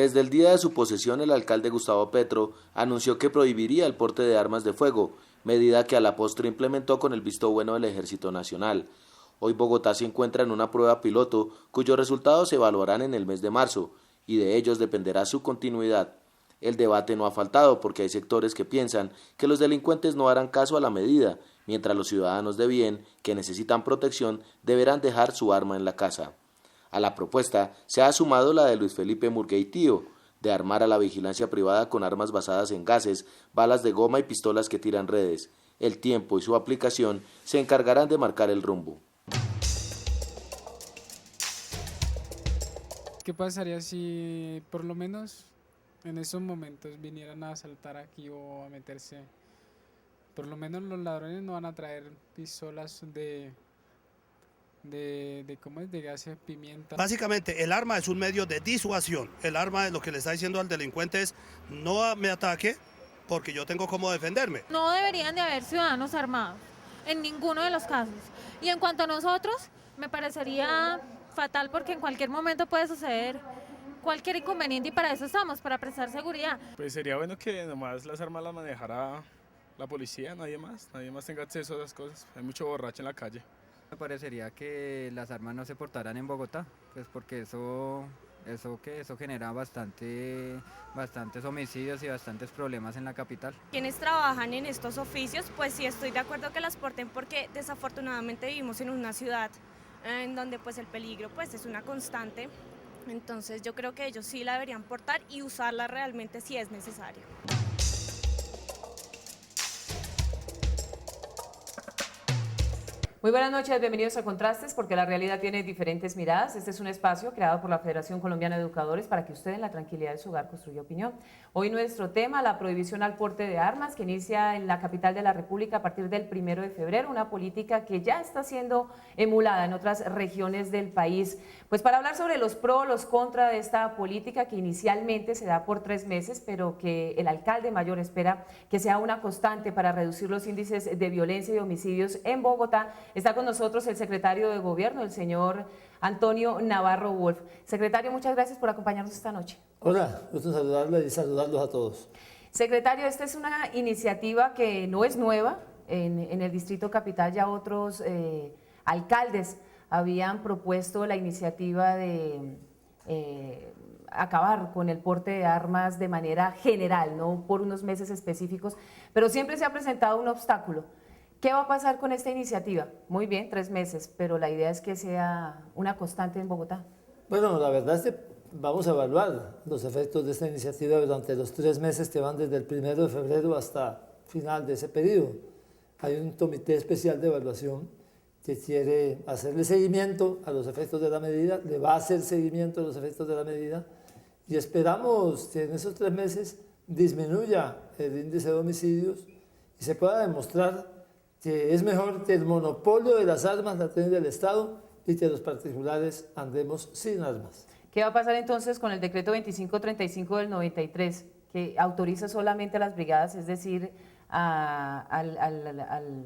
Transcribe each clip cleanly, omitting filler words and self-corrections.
Desde el día de su posesión, el alcalde Gustavo Petro anunció que prohibiría el porte de armas de fuego, medida que a la postre implementó con el visto bueno del Ejército Nacional. Hoy Bogotá se encuentra en una prueba piloto cuyos resultados se evaluarán en el mes de marzo y de ellos dependerá su continuidad. El debate no ha faltado porque hay sectores que piensan que los delincuentes no harán caso a la medida, mientras los ciudadanos de bien, que necesitan protección, deberán dejar su arma en la casa. A la propuesta se ha sumado la de Luis Felipe Murguía Tío, de armar a la vigilancia privada con armas basadas en gases, balas de goma y pistolas que tiran redes. El tiempo y su aplicación se encargarán de marcar el rumbo. ¿Qué pasaría si por lo menos en esos momentos vinieran a asaltar aquí o a meterse? Por lo menos los ladrones no van a traer pistolas ¿cómo es? De gas de pimienta. Básicamente el arma es un medio de disuasión. El arma es lo que le está diciendo al delincuente es no me ataque porque yo tengo cómo defenderme. No deberían de haber ciudadanos armados en ninguno de los casos. Y en cuanto a nosotros, me parecería fatal porque en cualquier momento puede suceder cualquier inconveniente y para eso estamos, para prestar seguridad. Pues sería bueno que nomás las armas las manejara la policía, nadie más tenga acceso a esas cosas. Hay mucho borracho en la calle. Me parecería que las armas no se portaran en Bogotá, pues porque eso genera bastantes homicidios y bastantes problemas en la capital. Quienes trabajan en estos oficios, pues sí estoy de acuerdo que las porten porque desafortunadamente vivimos en una ciudad en donde pues el peligro pues es una constante, entonces yo creo que ellos sí la deberían portar y usarla realmente si es necesario. Muy buenas noches, bienvenidos a Contrastes, porque la realidad tiene diferentes miradas. Este es un espacio creado por la Federación Colombiana de Educadores para que usted en la tranquilidad de su hogar construya opinión. Hoy nuestro tema, la prohibición al porte de armas, que inicia en la capital de la República a partir del 1 de febrero, una política que ya está siendo emulada en otras regiones del país. Pues para hablar sobre los pro, los contra de esta política que inicialmente se da por 3 meses, pero que el alcalde mayor espera que sea una constante para reducir los índices de violencia y homicidios en Bogotá. Está con nosotros el secretario de Gobierno, el señor Antonio Navarro Wolf. Secretario, muchas gracias por acompañarnos esta noche. Hola, gusto saludarle y saludarlos a todos. Secretario, esta es una iniciativa que no es nueva. En el Distrito Capital ya otros alcaldes habían propuesto la iniciativa de acabar con el porte de armas de manera general, no por unos meses específicos, pero siempre se ha presentado un obstáculo. ¿Qué va a pasar con esta iniciativa? Muy bien, 3 meses, pero la idea es que sea una constante en Bogotá. Bueno, la verdad es que vamos a evaluar los efectos de esta iniciativa durante los 3 meses que van desde el 1 de febrero hasta final de ese periodo. Hay un comité especial de evaluación que quiere hacerle seguimiento a los efectos de la medida, le va a hacer seguimiento a los efectos de la medida y esperamos que en esos 3 meses disminuya el índice de homicidios y se pueda demostrar que es mejor que el monopolio de las armas la tenga el Estado y que los particulares andemos sin armas. ¿Qué va a pasar entonces con el decreto 2535 del 93, que autoriza solamente a las brigadas, es decir, a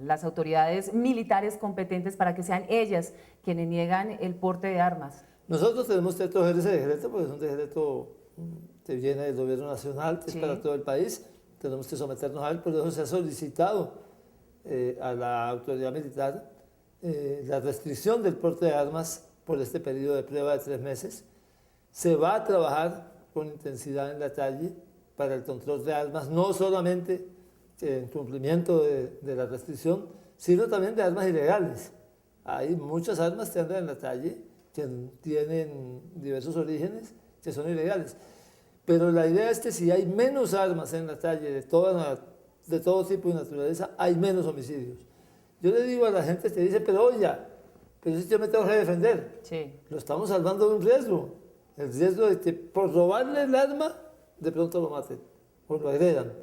las autoridades militares competentes para que sean ellas quienes niegan el porte de armas? Nosotros tenemos que coger ese decreto porque es un decreto que viene del gobierno nacional, que es para todo el país, tenemos que someternos a él, por eso se ha solicitado a la autoridad militar la restricción del porte de armas por este periodo de prueba de 3 meses. Se va a trabajar con intensidad en la calle para el control de armas, no solamente en cumplimiento de la restricción, sino también de armas ilegales. Hay muchas armas que andan en la calle que tienen diversos orígenes que son ilegales. Pero la idea es que si hay menos armas en la calle de todo tipo y naturaleza, hay menos homicidios. Yo le digo a la gente que dice, pero oye, pero si yo me tengo que defender, lo estamos salvando de un riesgo, el riesgo de que por robarle el arma, de pronto lo maten o lo agredan.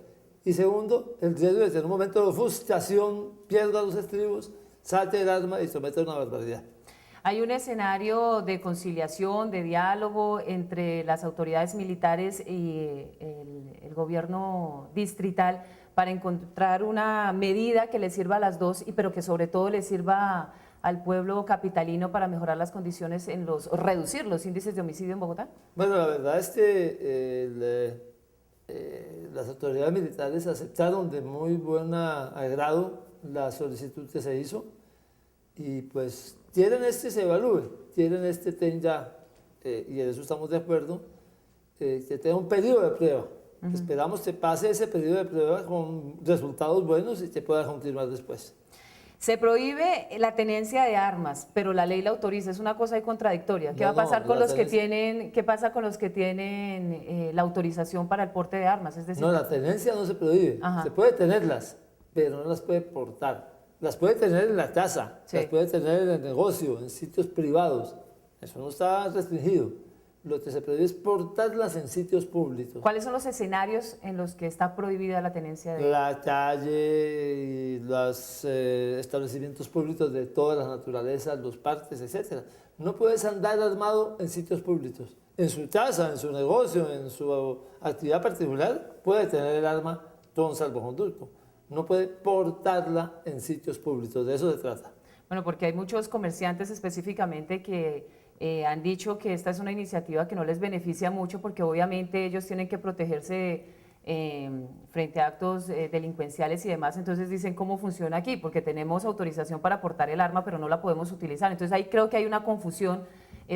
Y segundo, el riesgo de que en un momento de frustración pierda los estribos, saque el arma y someta a una barbaridad. Hay un escenario de conciliación, de diálogo entre las autoridades militares y el gobierno distrital para encontrar una medida que le sirva a las dos, pero que sobre todo le sirva al pueblo capitalino para mejorar las condiciones reducir los índices de homicidio en Bogotá? Bueno, la verdad es que las autoridades militares aceptaron de muy buen agrado la solicitud que se hizo y pues quieren se evalúe, quieren tenga, y en eso estamos de acuerdo, que tenga un periodo de prueba. Esperamos que pase ese periodo de prueba con resultados buenos y que pueda continuar después. Se prohíbe la tenencia de armas, pero la ley la autoriza. Es una cosa ahí contradictoria. ¿Qué va a pasar con los que tienen? ¿Qué pasa con los que tienen la autorización para el porte de armas? Es decir, no, la tenencia no se prohíbe. Se puede tenerlas, pero no las puede portar. Las puede tener en la casa, las puede tener en el negocio, en sitios privados. Eso no está restringido. Lo que se prohíbe es portarlas en sitios públicos. ¿Cuáles son los escenarios en los que está prohibida la tenencia de la calle y los establecimientos públicos de todas las naturalezas, los parques, etc. No puedes andar armado en sitios públicos. En su casa, en su negocio, en su actividad particular, puede tener el arma con salvoconducto. No puede portarla en sitios públicos, de eso se trata. Bueno, porque hay muchos comerciantes específicamente que han dicho que esta es una iniciativa que no les beneficia mucho porque obviamente ellos tienen que protegerse frente a actos delincuenciales y demás. Entonces dicen, ¿cómo funciona aquí? Porque tenemos autorización para portar el arma, pero no la podemos utilizar. Entonces ahí creo que hay una confusión,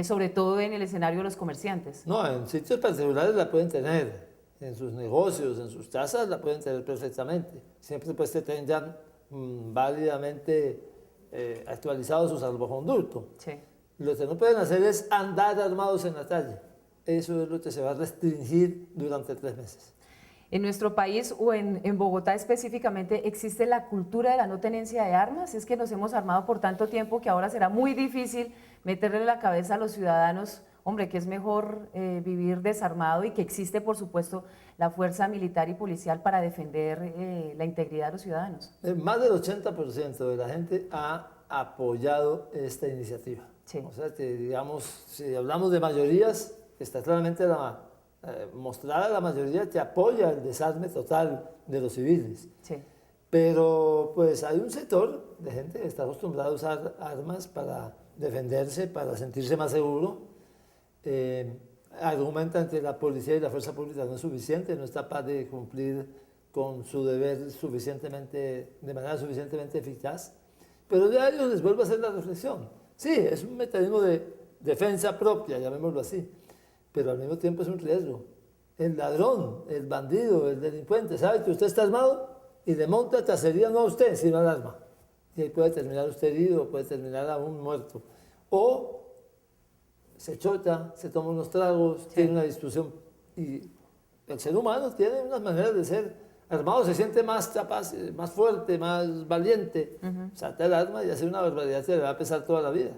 sobre todo en el escenario de los comerciantes. No, en sitios particulares la pueden tener, en sus negocios, en sus casas la pueden tener perfectamente. Siempre pues que tengan válidamente actualizado su salvoconducto. Sí. Lo que no pueden hacer es andar armados en la calle. Eso es lo que se va a restringir durante 3 meses. En nuestro país o en Bogotá específicamente, ¿existe la cultura de la no tenencia de armas? Es que nos hemos armado por tanto tiempo que ahora será muy difícil meterle en la cabeza a los ciudadanos, hombre, que es mejor vivir desarmado y que existe, por supuesto, la fuerza militar y policial para defender la integridad de los ciudadanos. Más del 80% de la gente ha apoyado esta iniciativa. Sí. O sea, que, digamos, si hablamos de mayorías, está claramente mostrada la mayoría que apoya el desarme total de los civiles. Sí. Pero pues hay un sector de gente que está acostumbrada a usar armas para defenderse, para sentirse más seguro. Argumentan que la policía y la fuerza pública no es suficiente, no es capaz de cumplir con su deber de manera suficientemente eficaz. Pero ya a ellos les vuelvo a hacer la reflexión. Sí, es un mecanismo de defensa propia, llamémoslo así, pero al mismo tiempo es un riesgo. El ladrón, el bandido, el delincuente sabe que usted está armado y le monta cacería no a usted, sino al arma. Y ahí puede terminar usted herido, puede terminar aún muerto. O se chota, se toma unos tragos, tiene una discusión. Y el ser humano tiene unas maneras de ser armado, se siente más capaz, más fuerte, más valiente. Salta el arma y hace una barbaridad que le va a pesar toda la vida.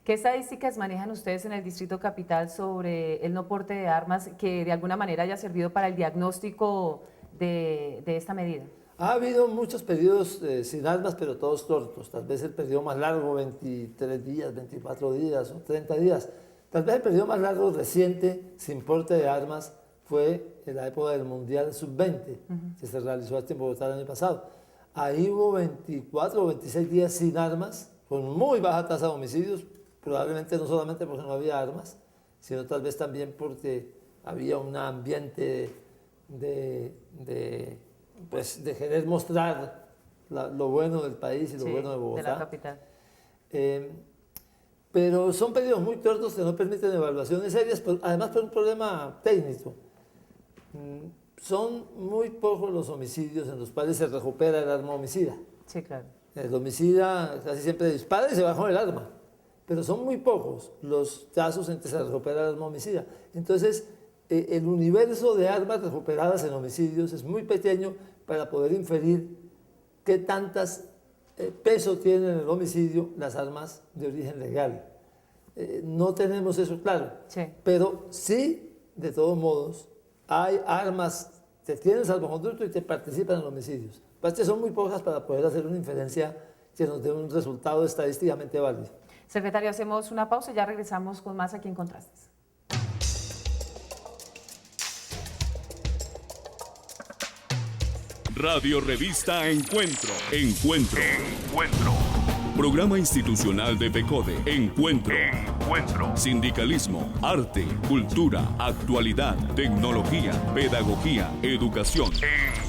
¿Qué estadísticas manejan ustedes en el Distrito Capital sobre el no porte de armas que de alguna manera haya servido para el diagnóstico de esta medida? Ha habido muchos periodos sin armas, pero todos cortos. Tal vez el periodo más largo, 23 días, 24 días o 30 días. Tal vez el periodo más largo reciente sin porte de armas fue en la época del Mundial Sub-20, que se realizó aquí en Bogotá el año pasado. Ahí hubo 24 o 26 días sin armas, con muy baja tasa de homicidios, probablemente no solamente porque no había armas, sino tal vez también porque había un ambiente de querer mostrar lo bueno del país y lo bueno de Bogotá. De la capital. Pero son periodos muy cortos que no permiten evaluaciones serias, además por un problema técnico. Son muy pocos los homicidios en los cuales se recupera el arma homicida. Sí, claro. El homicida casi siempre dispara y se va con el arma, pero son muy pocos los casos en que se recupera el arma homicida. Entonces, el universo de armas recuperadas en homicidios es muy pequeño para poder inferir qué tantas peso tienen en el homicidio las armas de origen legal. No tenemos eso claro, pero sí, de todos modos, hay armas que tienen salvoconducto y que participan en homicidios. Pues que son muy pocas para poder hacer una inferencia que nos dé un resultado estadísticamente válido. Secretario, hacemos una pausa y ya regresamos con más aquí en Contrastes. Radio Revista Encuentro. Encuentro. Programa institucional de PECODE. Encuentro. Sindicalismo, arte, cultura, actualidad, tecnología, pedagogía, educación.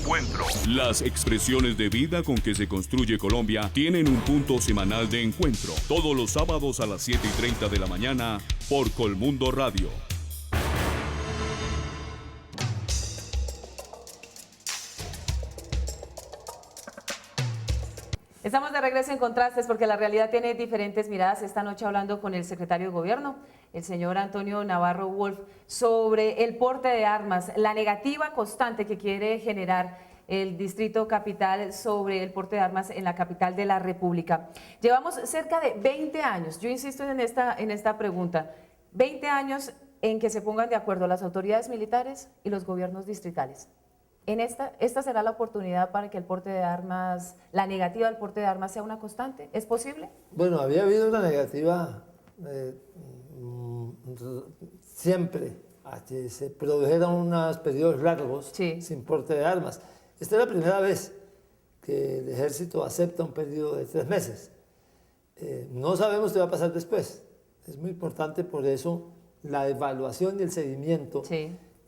Encuentro. Las expresiones de vida con que se construye Colombia tienen un punto semanal de encuentro. Todos los sábados a las 7:30 de la mañana por Colmundo Radio. Estamos de regreso en Contrastes porque la realidad tiene diferentes miradas. Esta noche hablando con el secretario de Gobierno, el señor Antonio Navarro Wolf, sobre el porte de armas, la negativa constante que quiere generar el Distrito Capital sobre el porte de armas en la capital de la República. Llevamos cerca de 20 años, yo insisto en esta pregunta, 20 años en que se pongan de acuerdo las autoridades militares y los gobiernos distritales. ¿Esta será la oportunidad para que el porte de armas, la negativa del porte de armas sea una constante? ¿Es posible? Bueno, había habido una negativa siempre a que se produjeran unos periodos largos sin porte de armas. Esta es la primera vez que el ejército acepta un periodo de 3 meses. No sabemos qué va a pasar después. Es muy importante por eso la evaluación y el seguimiento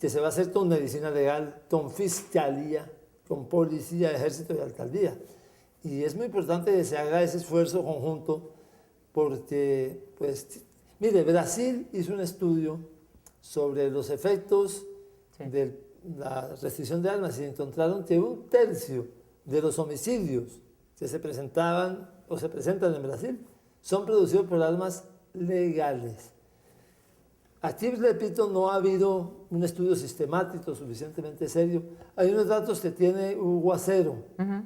que se va a hacer con medicina legal, con fiscalía, con policía, ejército y alcaldía. Y es muy importante que se haga ese esfuerzo conjunto porque, pues, mire, Brasil hizo un estudio sobre los efectos de la restricción de armas y encontraron que 1/3 de los homicidios que se presentaban o se presentan en Brasil son producidos por armas legales. Aquí, repito, no ha habido un estudio sistemático suficientemente serio. Hay unos datos que tiene Hugo Acero,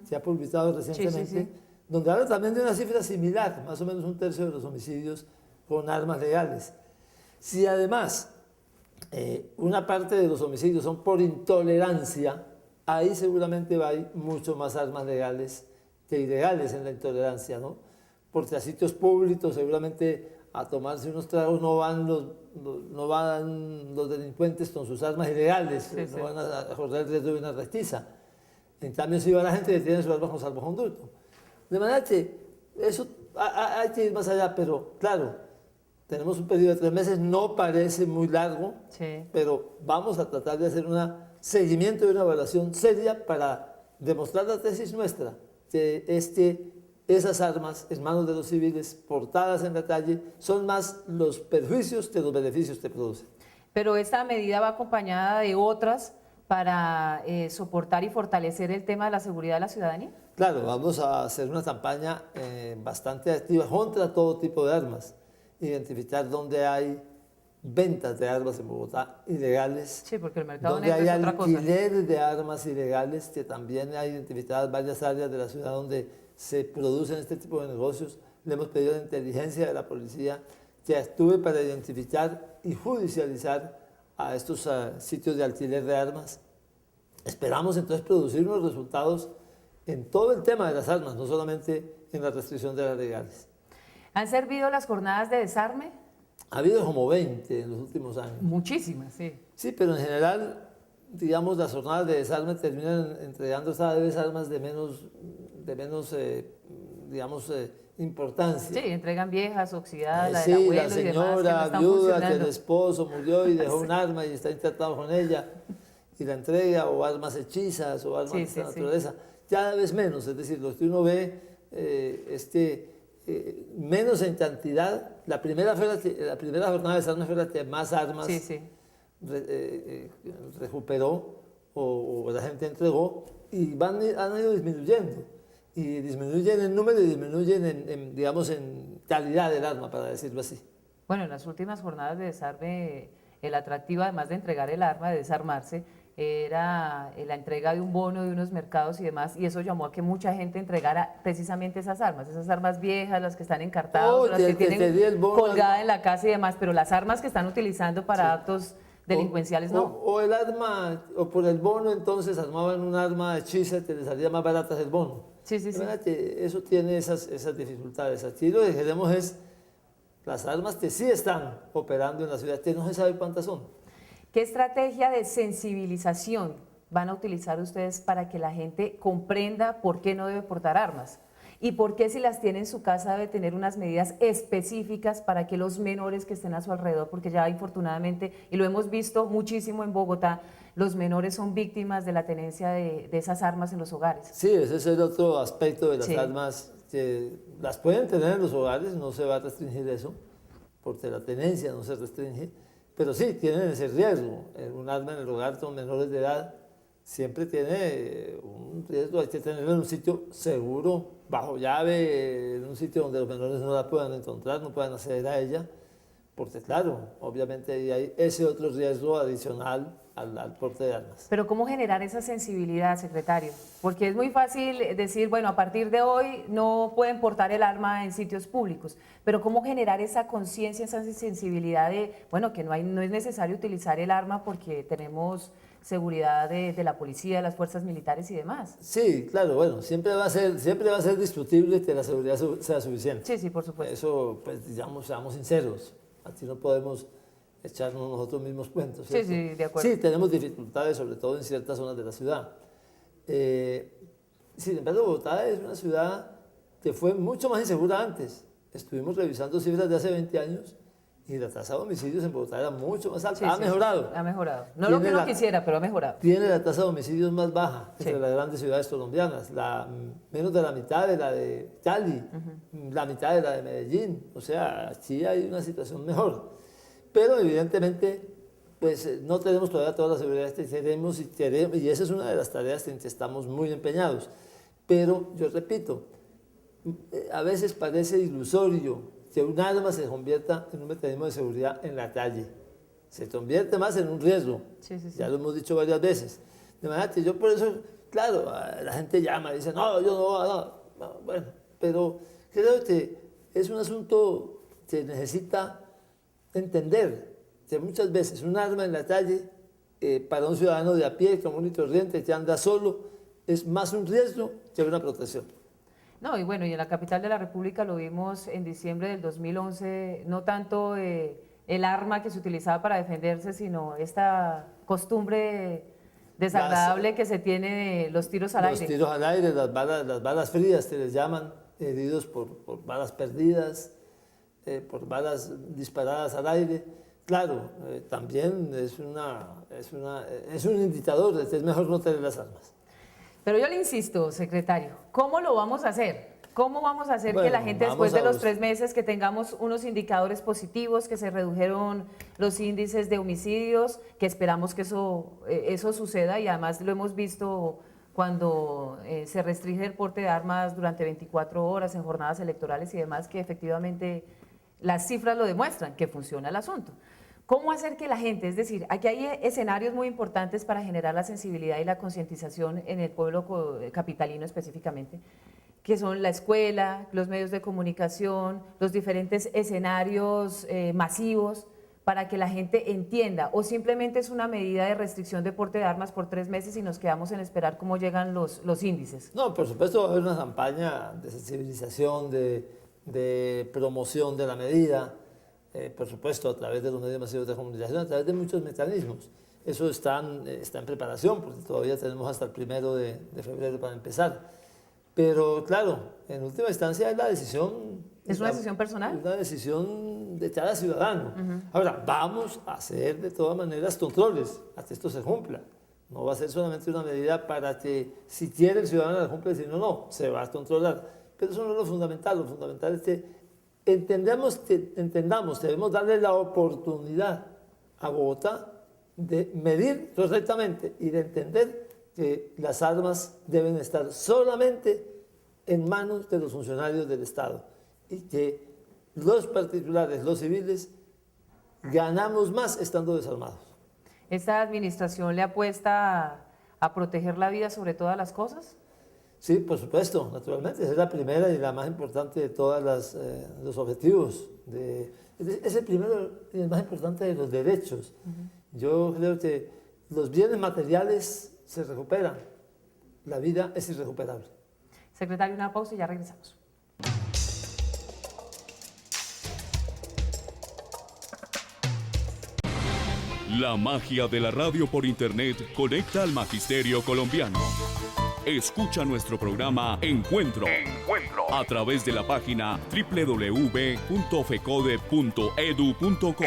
que ha publicado recientemente, donde habla también de una cifra similar, más o menos 1/3 de los homicidios con armas legales. Si además una parte de los homicidios son por intolerancia, ahí seguramente hay mucho más armas legales que ilegales en la intolerancia, ¿no? Porque a sitios públicos seguramente a tomarse unos tragos no van los delincuentes con sus armas ilegales, no van a correr el riesgo de una restiza. En cambio, sí va la gente que tiene sus armas con salvoconducto. De manera que eso hay que ir más allá, pero claro, tenemos un periodo de 3 meses, no parece muy largo, pero vamos a tratar de hacer un seguimiento y una evaluación seria para demostrar la tesis nuestra, que esas armas en manos de los civiles, portadas en la calle, son más los perjuicios que los beneficios que producen. Pero esta medida va acompañada de otras para soportar y fortalecer el tema de la seguridad de la ciudadanía. Claro, vamos a hacer una campaña bastante activa contra todo tipo de armas, identificar dónde hay ventas de armas en Bogotá ilegales, porque el mercado donde hay alquileres de armas ilegales, que también hay identificadas varias áreas de la ciudad donde se producen este tipo de negocios. Le hemos pedido a la inteligencia de la policía que actúe para identificar y judicializar a estos sitios de alquiler de armas. Esperamos entonces producir unos resultados en todo el tema de las armas, no solamente en la restricción de las legales. ¿Han servido las jornadas de desarme? Ha habido como 20 en los últimos años. Muchísimas, sí. Sí, pero en general, digamos, las jornadas de desarme terminan entregando cada vez armas de menos importancia. Sí, entregan viejas, oxidadas, la sí, del abuelo la señora, y demás, que no están viuda, funcionando. que el esposo murió y dejó un arma y está intentado con ella y la entrega, o armas hechizas o armas de esta naturaleza. Cada vez menos, es decir, lo que uno ve menos en cantidad. La primera jornada de desarme fue la que más armas recuperó o la gente entregó, y han ido disminuyendo. Y disminuyen en número y disminuyen en calidad del arma, para decirlo así. Bueno, en las últimas jornadas de desarme, el atractivo, además de entregar el arma, de desarmarse, era la entrega de un bono de unos mercados y demás, y eso llamó a que mucha gente entregara precisamente esas armas viejas, las que están encartadas, las que tienen colgada en la casa y demás, pero las armas que están utilizando para actos delincuenciales no. O el arma, o por el bono entonces armaban un arma hechiza que les salía más barata del bono. Sí. Que eso tiene esas dificultades. Aquí lo que queremos es las armas que sí están operando en la ciudad, que no se sabe cuántas son. ¿Qué estrategia de sensibilización van a utilizar ustedes para que la gente comprenda por qué no debe portar armas? ¿Y por qué si las tiene en su casa debe tener unas medidas específicas para que los menores que estén a su alrededor, porque ya infortunadamente, y lo hemos visto muchísimo en Bogotá, los menores son víctimas de la tenencia de esas armas en los hogares? Sí, ese es el otro aspecto de las armas, que las pueden tener en los hogares, no se va a restringir eso, porque la tenencia no se restringe, pero sí, tienen ese riesgo. Un arma en el hogar con menores de edad siempre tiene un riesgo, hay que tenerlo en un sitio seguro, bajo llave, en un sitio donde los menores no la puedan encontrar, no puedan acceder a ella, porque claro, obviamente hay ese otro riesgo adicional al porte de armas. Pero ¿cómo generar esa sensibilidad, secretario? Porque es muy fácil decir, bueno, a partir de hoy no pueden portar el arma en sitios públicos, pero ¿cómo generar esa conciencia, esa sensibilidad de, bueno, que no es necesario utilizar el arma porque tenemos seguridad de la policía, de las fuerzas militares y demás? Sí, claro, bueno, siempre va a ser discutible que la seguridad sea suficiente. Sí, sí, por supuesto. Eso, pues, digamos, seamos sinceros, así no podemos echarnos nosotros mismos cuentos, ¿cierto? Sí, sí, de acuerdo. Sí, tenemos dificultades, sobre todo en ciertas zonas de la ciudad. Sin embargo, Bogotá es una ciudad que fue mucho más insegura antes. Estuvimos revisando cifras de hace 20 años y la tasa de homicidios en Bogotá era mucho más alta. Sí, ha mejorado. Ha mejorado. No lo que uno quisiera, pero ha mejorado. Tiene la tasa de homicidios más baja entre las grandes ciudades colombianas, menos de la mitad de la de Cali, la mitad de la de Medellín. O sea, sí hay una situación mejor. Pero evidentemente, pues no tenemos todavía toda la seguridad que queremos y esa es una de las tareas en que estamos muy empeñados. Pero yo repito, a veces parece ilusorio que un arma se convierta en un mecanismo de seguridad en la calle. Se convierte más en un riesgo. Sí, sí, sí. Ya lo hemos dicho varias veces. De manera que yo por eso, claro, la gente llama y dice, no, yo no. Bueno, pero creo que es un asunto que necesita entender que muchas veces un arma en la calle para un ciudadano de a pie, común y corriente, que anda solo, es más un riesgo que una protección. No, y bueno, y en la capital de la República lo vimos en diciembre del 2011, no tanto el arma que se utilizaba para defenderse, sino esta costumbre desagradable que se tiene de los tiros al aire. Los tiros al aire, las balas frías, que les llaman, heridos por balas perdidas, por balas disparadas al aire. Claro, también es un indicador de que es mejor no tener las armas. Pero yo le insisto, secretario, ¿cómo lo vamos a hacer? ¿Cómo vamos a hacer que la gente después de los 3 meses que tengamos unos indicadores positivos, que se redujeron los índices de homicidios, que esperamos que eso suceda y además lo hemos visto cuando se restringe el porte de armas durante 24 horas en jornadas electorales y demás, que efectivamente las cifras lo demuestran, que funciona el asunto? ¿Cómo hacer que la gente, es decir, aquí hay escenarios muy importantes para generar la sensibilidad y la concientización en el pueblo capitalino específicamente, que son la escuela, los medios de comunicación, los diferentes escenarios masivos, para que la gente entienda, o simplemente es una medida de restricción de porte de armas por 3 meses y nos quedamos en esperar cómo llegan los índices? No, por supuesto va a haber una campaña de sensibilización, de promoción de la medida, por supuesto a través de los medios masivos de comunicación, a través de muchos mecanismos. Eso está en preparación, porque todavía tenemos hasta el 1 de febrero para empezar. Pero claro, en última instancia es la decisión... ¿Es una decisión personal? Es una decisión de cada ciudadano. Ahora, vamos a hacer de todas maneras controles hasta que esto se cumpla. No va a ser solamente una medida para que si quiere el ciudadano la cumpla, si no, se va a controlar. Pero eso no es lo fundamental es que entendamos, debemos darle la oportunidad a Bogotá de medir correctamente y de entender que las armas deben estar solamente en manos de los funcionarios del Estado y que los particulares, los civiles, ganamos más estando desarmados. ¿Esta administración le apuesta a proteger la vida sobre todas las cosas? Sí, por supuesto, naturalmente, esa es la primera y la más importante de todos los objetivos. Es el primero y el más importante de los derechos. Yo creo que los bienes materiales se recuperan, la vida es irrecuperable. Secretario, una pausa y ya regresamos. La magia de la radio por internet conecta al magisterio colombiano. Escucha nuestro programa Encuentro a través de la página www.fecode.edu.co.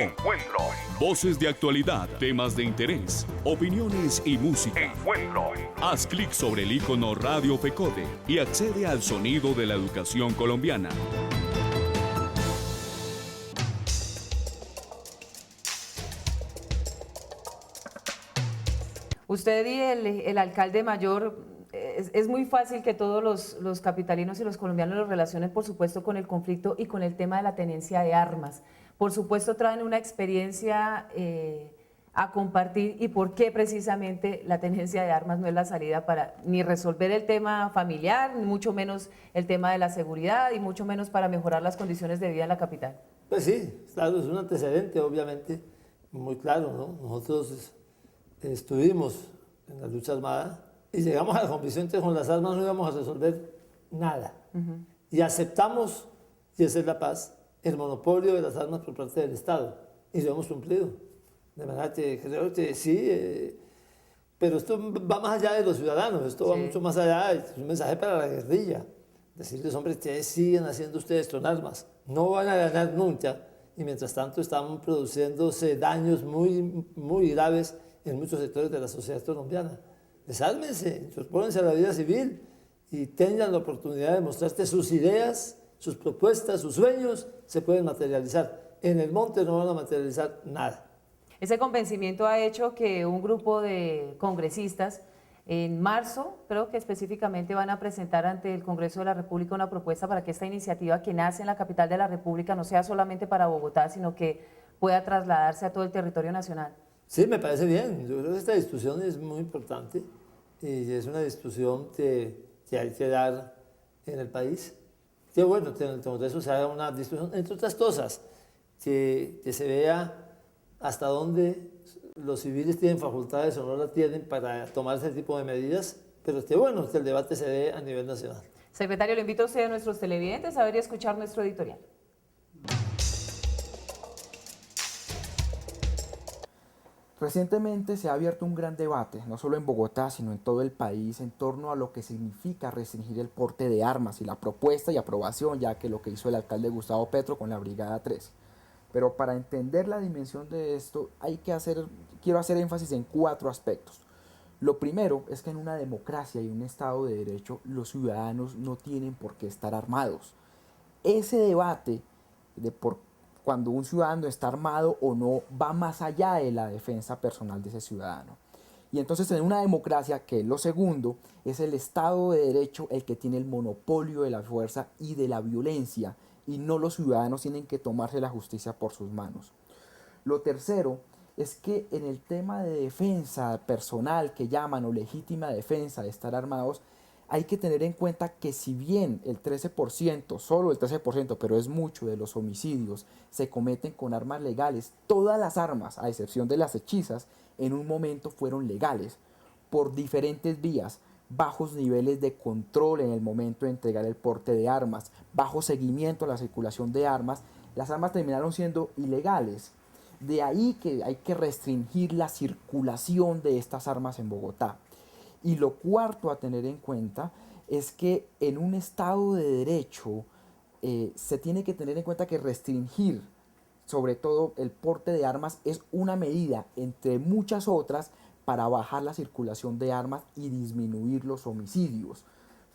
Voces de actualidad, temas de interés, opiniones y música. Haz clic sobre el icono Radio Fecode y accede al sonido de la educación colombiana. Usted y el alcalde mayor, es muy fácil que todos los capitalinos y los colombianos los relacionen, por supuesto, con el conflicto y con el tema de la tenencia de armas. Por supuesto, traen una experiencia a compartir y por qué precisamente la tenencia de armas no es la salida para ni resolver el tema familiar, ni mucho menos el tema de la seguridad y mucho menos para mejorar las condiciones de vida en la capital. Pues sí, claro, es un antecedente, obviamente, muy claro, ¿no? Nosotros estuvimos en la lucha armada y llegamos a la convicción que con las armas no íbamos a resolver nada. Y aceptamos, y esa es la paz, el monopolio de las armas por parte del Estado. Y lo hemos cumplido. De manera que creo que sí, pero esto va más allá de los ciudadanos, esto va mucho más allá, es un mensaje para la guerrilla. Decirles, hombre, que siguen haciendo ustedes con armas, no van a ganar nunca, y mientras tanto están produciéndose daños muy, muy graves en muchos sectores de la sociedad colombiana. Desármense, incorpórense a la vida civil y tengan la oportunidad de mostrar que sus ideas, sus propuestas, sus sueños se pueden materializar. En el monte no van a materializar nada. Ese convencimiento ha hecho que un grupo de congresistas en marzo, creo que específicamente van a presentar ante el Congreso de la República una propuesta para que esta iniciativa que nace en la capital de la República no sea solamente para Bogotá, sino que pueda trasladarse a todo el territorio nacional. Sí, me parece bien. Yo creo que esta discusión es muy importante y es una discusión que hay que dar en el país. Qué bueno que en el Congreso se haga una discusión, entre otras cosas, que se vea hasta dónde los civiles tienen facultades o no las tienen para tomar ese tipo de medidas, pero qué bueno que el debate se dé a nivel nacional. Secretario, le invito a usted a nuestros televidentes a ver y escuchar nuestro editorial. Recientemente se ha abierto un gran debate, no solo en Bogotá, sino en todo el país, en torno a lo que significa restringir el porte de armas y la propuesta y aprobación, ya que lo que hizo el alcalde Gustavo Petro con la Brigada 3. Pero para entender la dimensión de esto, quiero hacer énfasis en 4 aspectos. Lo primero es que en una democracia y un Estado de Derecho, los ciudadanos no tienen por qué estar armados. Ese debate de cuando un ciudadano está armado o no, va más allá de la defensa personal de ese ciudadano. Y entonces en una democracia, que es lo segundo, es el Estado de Derecho el que tiene el monopolio de la fuerza y de la violencia, y no los ciudadanos tienen que tomarse la justicia por sus manos. Lo tercero es que en el tema de defensa personal, que llaman, o legítima defensa de estar armados, hay que tener en cuenta que si bien el 13%, solo el 13%, pero es mucho, de los homicidios se cometen con armas legales, todas las armas, a excepción de las hechizas, en un momento fueron legales, por diferentes vías, bajos niveles de control en el momento de entregar el porte de armas, bajo seguimiento a la circulación de armas, las armas terminaron siendo ilegales. De ahí que hay que restringir la circulación de estas armas en Bogotá. Y lo cuarto a tener en cuenta es que en un Estado de Derecho se tiene que tener en cuenta que restringir, sobre todo el porte de armas, es una medida entre muchas otras para bajar la circulación de armas y disminuir los homicidios.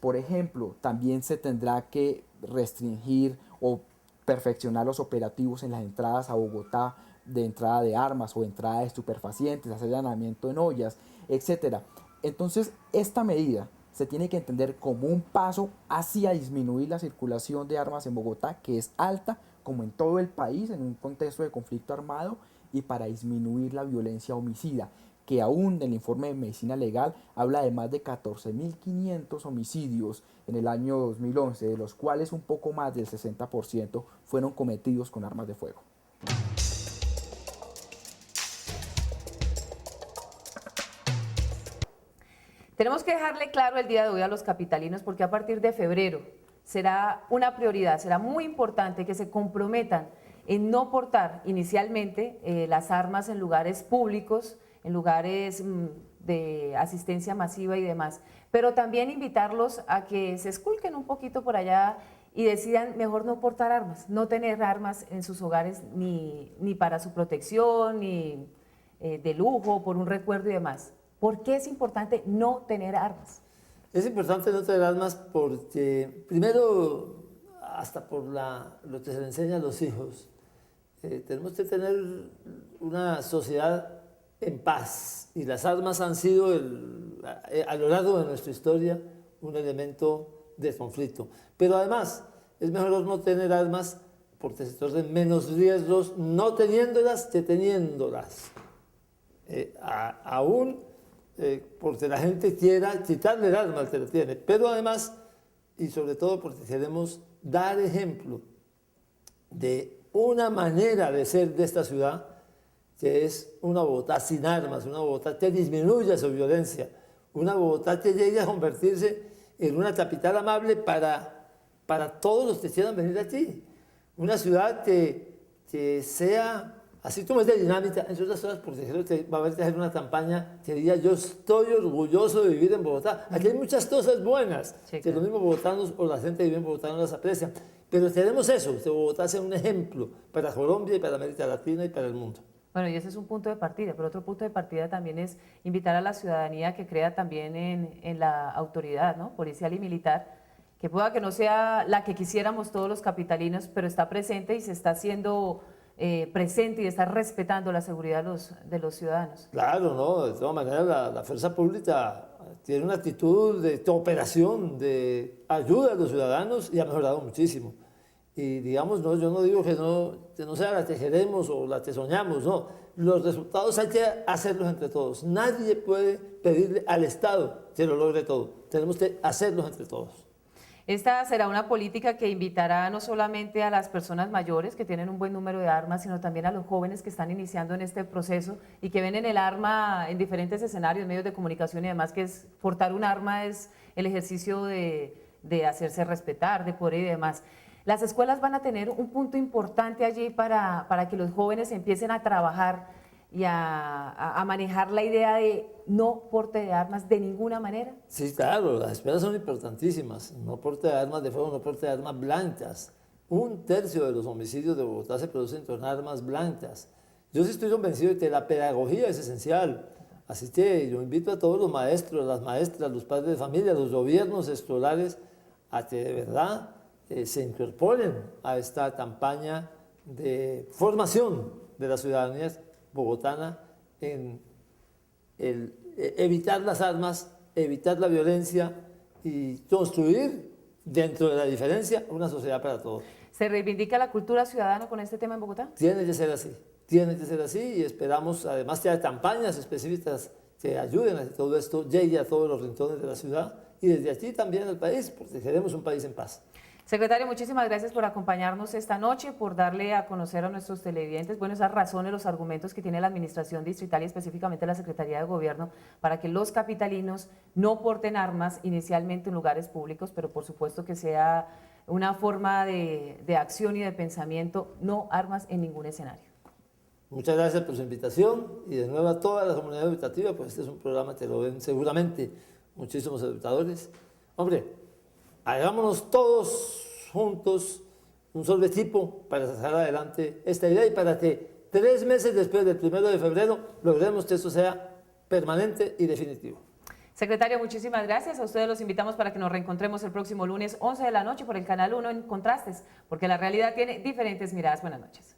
Por ejemplo, también se tendrá que restringir o perfeccionar los operativos en las entradas a Bogotá, de entrada de armas o entrada de estupefacientes, hacer allanamiento en ollas, etc. Entonces, esta medida se tiene que entender como un paso hacia disminuir la circulación de armas en Bogotá, que es alta, como en todo el país, en un contexto de conflicto armado, y para disminuir la violencia homicida, que aún en el informe de Medicina Legal habla de más de 14.500 homicidios en el año 2011, de los cuales un poco más del 60% fueron cometidos con armas de fuego. Tenemos que dejarle claro el día de hoy a los capitalinos, porque a partir de febrero será una prioridad, será muy importante que se comprometan en no portar inicialmente las armas en lugares públicos, en lugares de asistencia masiva y demás, pero también invitarlos a que se esculquen un poquito por allá y decidan mejor no portar armas, no tener armas en sus hogares ni para su protección, ni de lujo, por un recuerdo y demás. ¿Por qué es importante no tener armas? Es importante no tener armas porque, primero, hasta por lo que se le enseña a los hijos, tenemos que tener una sociedad en paz, y las armas han sido a lo largo de nuestra historia un elemento de conflicto. Pero además es mejor no tener armas porque se corren menos riesgos no teniéndolas que teniéndolas. Aún porque la gente quiera quitarle el arma al que lo tiene, pero además y sobre todo porque queremos dar ejemplo de una manera de ser de esta ciudad que es una Bogotá sin armas, una Bogotá que disminuya su violencia, una Bogotá que llegue a convertirse en una capital amable para todos los que quieran venir aquí, una ciudad que sea, así como es de dinámica, entre otras cosas, porque creo que va a haber que hacer una campaña que diga yo estoy orgulloso de vivir en Bogotá. Aquí hay muchas cosas buenas, sí, que los mismos bogotanos o la gente que vive en Bogotá no las aprecian, pero tenemos eso, que Bogotá sea un ejemplo para Colombia y para América Latina y para el mundo. Bueno, y ese es un punto de partida, pero otro punto de partida también es invitar a la ciudadanía que crea también en la autoridad, ¿no?, policial y militar, que pueda que no sea la que quisiéramos todos los capitalinos, pero está presente y se está haciendo presente y está respetando la seguridad de los ciudadanos. Claro, ¿no? De todas maneras la fuerza pública tiene una actitud de cooperación, de ayuda a los ciudadanos y ha mejorado muchísimo. Y digamos, no, yo no digo que no sea la que queremos o la que soñamos, no. Los resultados hay que hacerlos entre todos. Nadie puede pedirle al Estado que lo logre todo. Tenemos que hacerlos entre todos. Esta será una política que invitará no solamente a las personas mayores que tienen un buen número de armas, sino también a los jóvenes que están iniciando en este proceso y que ven en el arma en diferentes escenarios, medios de comunicación y demás, que portar un arma es el ejercicio de hacerse respetar, de poder y demás. Las escuelas van a tener un punto importante allí para que los jóvenes empiecen a trabajar y a manejar la idea de no porte de armas de ninguna manera. Sí, claro, las escuelas son importantísimas. No porte de armas de fuego, no porte de armas blancas. 1/3 de los homicidios de Bogotá se producen con armas blancas. Yo sí estoy convencido de que la pedagogía es esencial. Así que yo invito a todos los maestros, las maestras, los padres de familia, los gobiernos escolares a que de verdad se incorporen a esta campaña de formación de la ciudadanía bogotana en evitar las armas, evitar la violencia y construir dentro de la diferencia una sociedad para todos. ¿Se reivindica la cultura ciudadana con este tema en Bogotá? Tiene que ser así, tiene que ser así y esperamos además que haya campañas específicas que ayuden a que todo esto llegue a todos los rincones de la ciudad y desde aquí también al país, porque queremos un país en paz. Secretario, muchísimas gracias por acompañarnos esta noche, por darle a conocer a nuestros televidentes, bueno, esas razones, los argumentos que tiene la Administración Distrital y específicamente la Secretaría de Gobierno para que los capitalinos no porten armas inicialmente en lugares públicos, pero por supuesto que sea una forma de acción y de pensamiento, no armas en ningún escenario. Muchas gracias por su invitación y de nuevo a toda la comunidad educativa, pues este es un programa que lo ven seguramente muchísimos educadores. Hombre, hagámonos todos juntos un solo equipo para sacar adelante esta idea y para que 3 meses después del 1 de febrero logremos que esto sea permanente y definitivo. Secretario, muchísimas gracias. A ustedes los invitamos para que nos reencontremos el próximo lunes 11 de la noche por el Canal 1 en Contrastes, porque la realidad tiene diferentes miradas. Buenas noches.